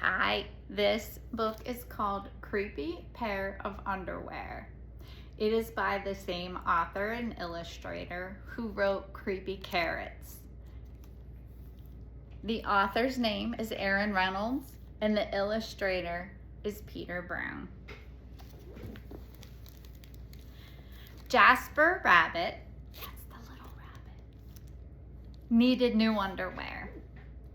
Hi, this book is called Creepy Pair of Underwear. It is by the same author and illustrator who wrote Creepy Carrots. The author's name is Reynolds and the illustrator is Peter Brown. Jasper Rabbit, that's the little rabbit, needed new underwear.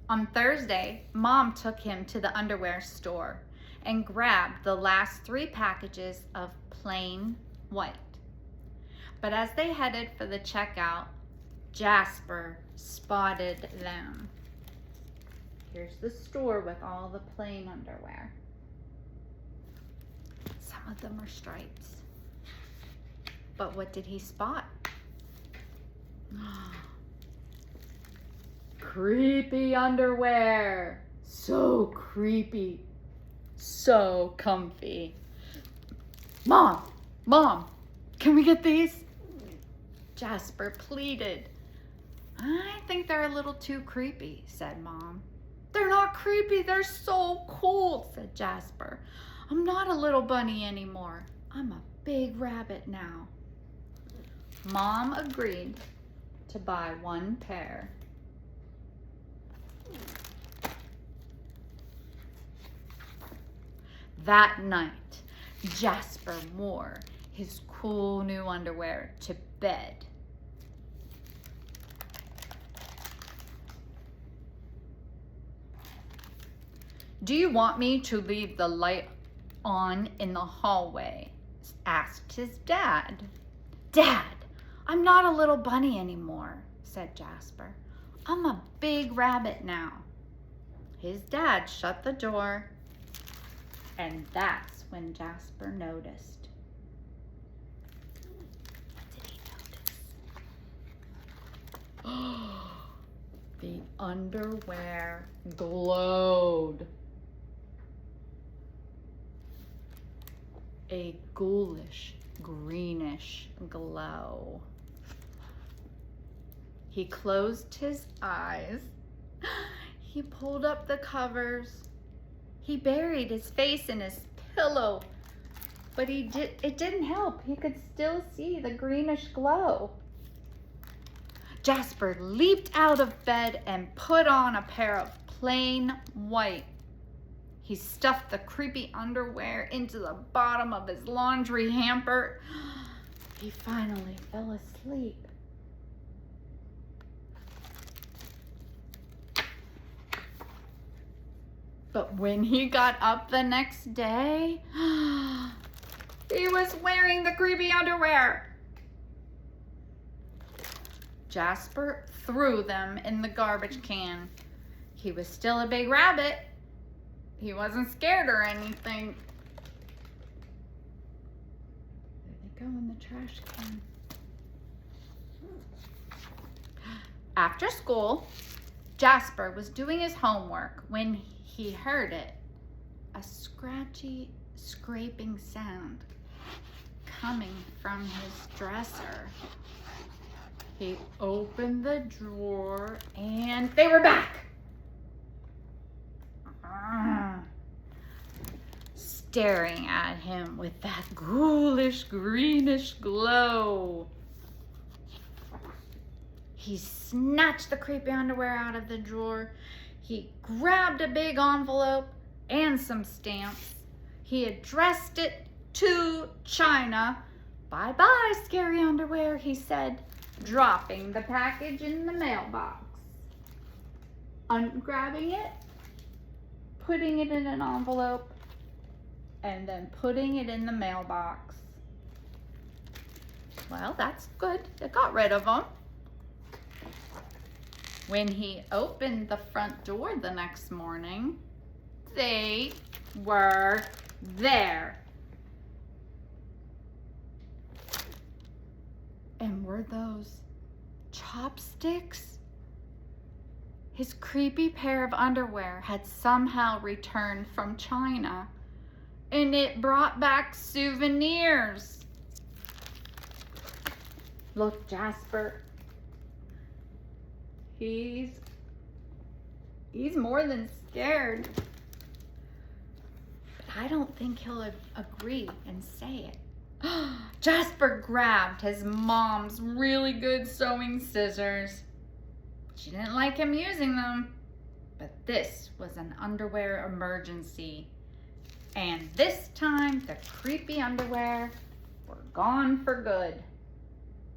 On Thursday, Mom took him to the underwear store and grabbed the last 3 packages of plain white. But as they headed for the checkout, Jasper spotted them. Here's the store with all the plain underwear. Some of them are stripes. But what did he spot? Creepy underwear. So creepy. So comfy. Mom, can we get these? Jasper pleaded. I think they're a little too creepy, said Mom. They're not creepy, they're so cool, said Jasper. I'm not a little bunny anymore. I'm a big rabbit now. Mom agreed to buy 1 pair. That night, Jasper wore his cool new underwear to bed. Do you want me to leave the light on in the hallway? Asked his dad. Dad, I'm not a little bunny anymore, said Jasper. I'm a big rabbit now. His dad shut the door, and that's when Jasper noticed. What did he notice? The underwear glowed. A ghoulish, greenish glow. He closed his eyes. He pulled up the covers. He buried his face in his pillow, but it didn't help. He could still see the greenish glow. Jasper leaped out of bed and put on a pair of plain white. He stuffed the creepy underwear into the bottom of his laundry hamper. He finally fell asleep. But when he got up the next day, he was wearing the creepy underwear. Jasper threw them in the garbage can. He was still a big rabbit. He wasn't scared or anything. There they go in the trash can. After school, Jasper was doing his homework when he heard it. A scratchy, scraping sound coming from his dresser. He opened the drawer and they were back. Staring at him with that ghoulish, greenish glow. He snatched the creepy underwear out of the drawer. He grabbed a big envelope and some stamps. He addressed it to China. Bye-bye, scary underwear, he said, dropping the package in the mailbox. Ungrabbing it, putting it in an envelope, and then putting it in the mailbox. Well, that's good. It got rid of them. When he opened the front door the next morning, they were there. And were those chopsticks? His creepy pair of underwear had somehow returned from China, and it brought back souvenirs. Look, Jasper, he's more than scared. I don't think he'll agree and say it. Jasper grabbed his mom's really good sewing scissors. She didn't like him using them, but this was an underwear emergency. And this time, the creepy underwear were gone for good.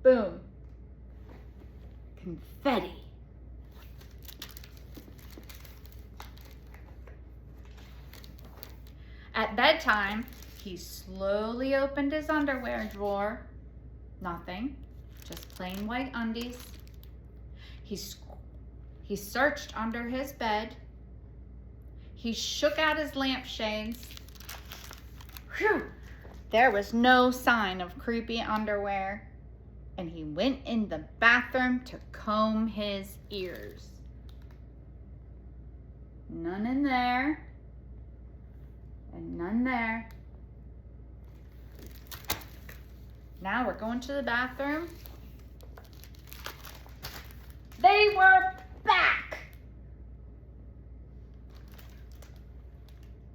Boom. Confetti. At bedtime, he slowly opened his underwear drawer. Nothing, just plain white undies. He searched under his bed. He shook out his lampshades. Whew! There was no sign of creepy underwear. And he went in the bathroom to comb his ears. None in there. And none there. Now we're going to the bathroom. They were back.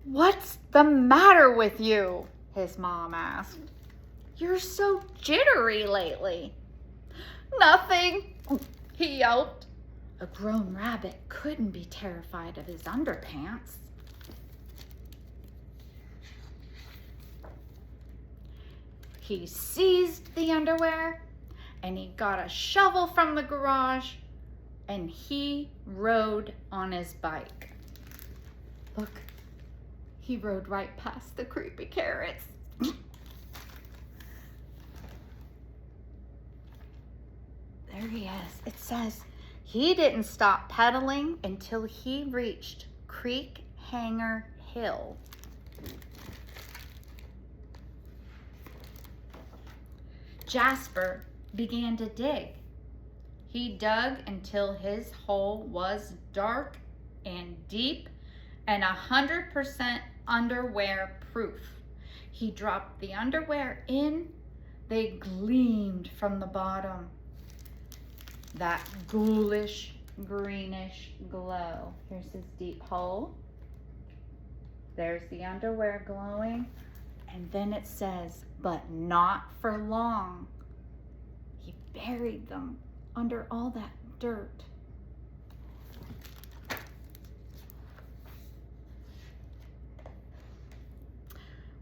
What's the matter with you? His mom asked. You're so jittery lately. Nothing, he yelped. A grown rabbit couldn't be terrified of his underpants. He seized the underwear and he got a shovel from the garage and he rode on his bike. Look, he rode right past the creepy carrots. There he is. It says he didn't stop pedaling until he reached Creek Hanger Hill. Jasper began to dig. He dug until his hole was dark and deep and 100% underwear proof. He dropped the underwear in. They gleamed from the bottom. That ghoulish, greenish glow. Here's his deep hole. There's the underwear glowing. And then it says, but not for long. He buried them under all that dirt.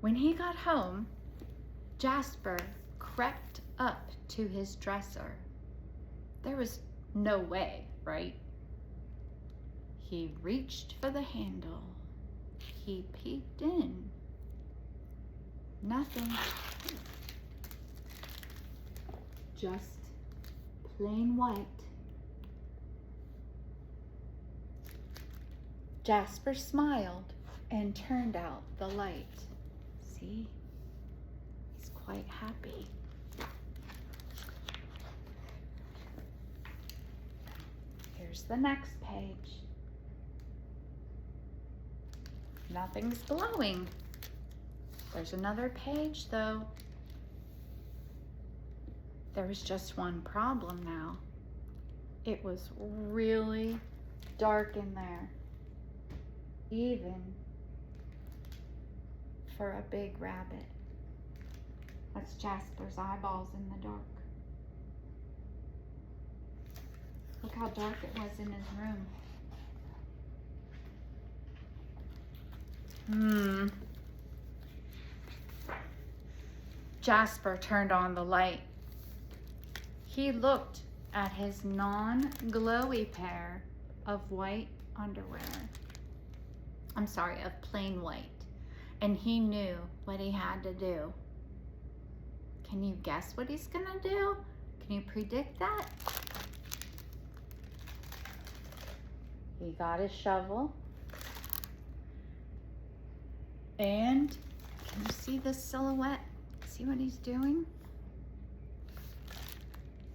When he got home, Jasper crept up to his dresser. There was no way, right? He reached for the handle. He peeked in. Nothing. Just plain white. Jasper smiled and turned out the light. See? He's quite happy. Here's the next page. Nothing's glowing. There's another page though. There was just one problem now. It was really dark in there, even for a big rabbit. That's Jasper's eyeballs in the dark. Look how dark it was in his room. Jasper turned on the light. He looked at his non-glowy pair of white underwear. I'm sorry, of plain white. And he knew what he had to do. Can you guess what he's gonna do? Can you predict that? He got his shovel. And can you see the silhouette? See what he's doing?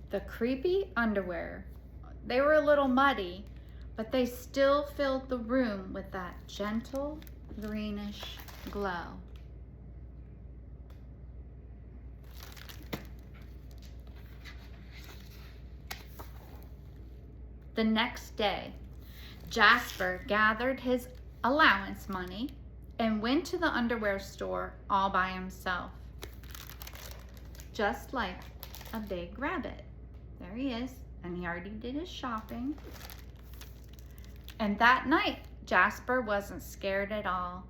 The creepy underwear. They were a little muddy, but they still filled the room with that gentle greenish glow. The next day, Jasper gathered his allowance money and went to the underwear store all by himself, just like a big rabbit. There he is, and he already did his shopping. And that night, Jasper wasn't scared at all.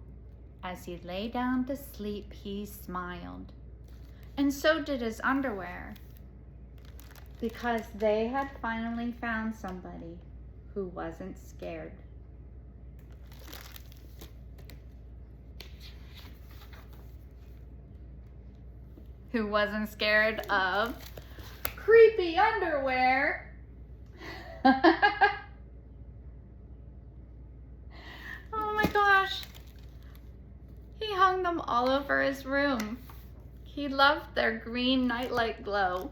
As he lay down to sleep, he smiled. And so did his underwear, because they had finally found somebody who wasn't scared. Who wasn't scared of creepy underwear. Oh my gosh. He hung them all over his room. He loved their green nightlight glow.